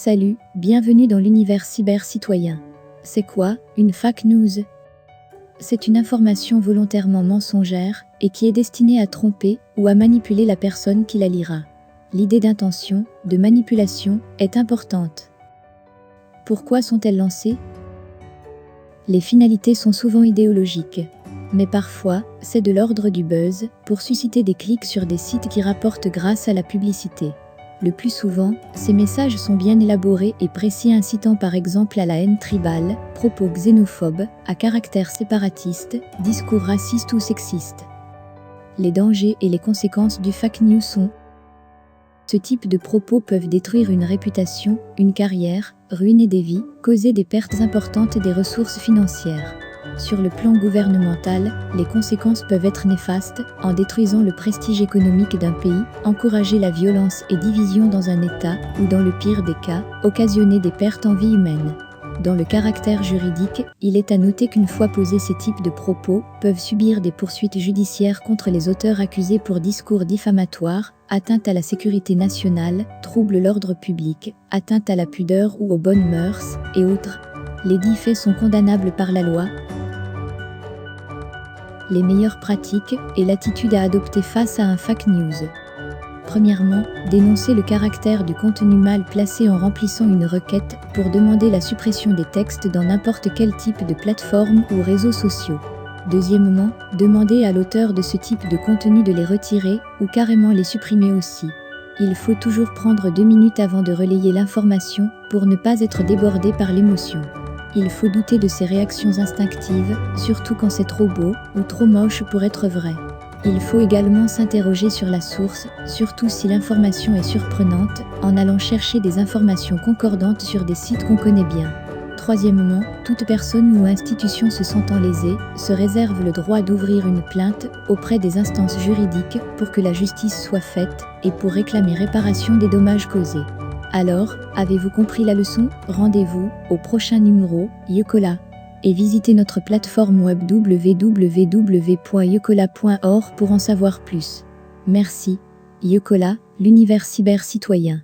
Salut, bienvenue dans l'univers cyber-citoyen. C'est quoi, une fake news? C'est une information volontairement mensongère et qui est destinée à tromper ou à manipuler la personne qui la lira. L'idée d'intention, de manipulation, est importante. Pourquoi sont-elles lancées? Les finalités sont souvent idéologiques. Mais parfois, c'est de l'ordre du buzz, pour susciter des clics sur des sites qui rapportent grâce à la publicité. Le plus souvent, ces messages sont bien élaborés et précis, incitant par exemple à la haine tribale, propos xénophobes, à caractère séparatiste, discours racistes ou sexistes. Les dangers et les conséquences du fake news sont: ce type de propos peuvent détruire une réputation, une carrière, ruiner des vies, causer des pertes importantes et des ressources financières. Sur le plan gouvernemental, les conséquences peuvent être néfastes, en détruisant le prestige économique d'un pays, encourager la violence et division dans un État, ou dans le pire des cas, occasionner des pertes en vie humaine. Dans le caractère juridique, il est à noter qu'une fois posés ces types de propos, peuvent subir des poursuites judiciaires contre les auteurs accusés pour discours diffamatoires, atteinte à la sécurité nationale, trouble l'ordre public, atteinte à la pudeur ou aux bonnes mœurs, et autres. Les dits faits sont condamnables par la loi. Les meilleures pratiques et l'attitude à adopter face à un fake news. Premièrement, dénoncer le caractère du contenu mal placé en remplissant une requête pour demander la suppression des textes dans n'importe quel type de plateforme ou réseaux sociaux. Deuxièmement, demander à l'auteur de ce type de contenu de les retirer ou carrément les supprimer aussi. Il faut toujours prendre 2 minutes avant de relayer l'information pour ne pas être débordé par l'émotion. Il faut douter de ses réactions instinctives, surtout quand c'est trop beau ou trop moche pour être vrai. Il faut également s'interroger sur la source, surtout si l'information est surprenante, en allant chercher des informations concordantes sur des sites qu'on connaît bien. Troisièmement, toute personne ou institution se sentant lésée se réserve le droit d'ouvrir une plainte auprès des instances juridiques pour que la justice soit faite et pour réclamer réparation des dommages causés. Alors, avez-vous compris la leçon? Rendez-vous au prochain numéro, Yokola. Et visitez notre plateforme web www.yokola.org pour en savoir plus. Merci. Yokola, l'univers cyber-citoyen.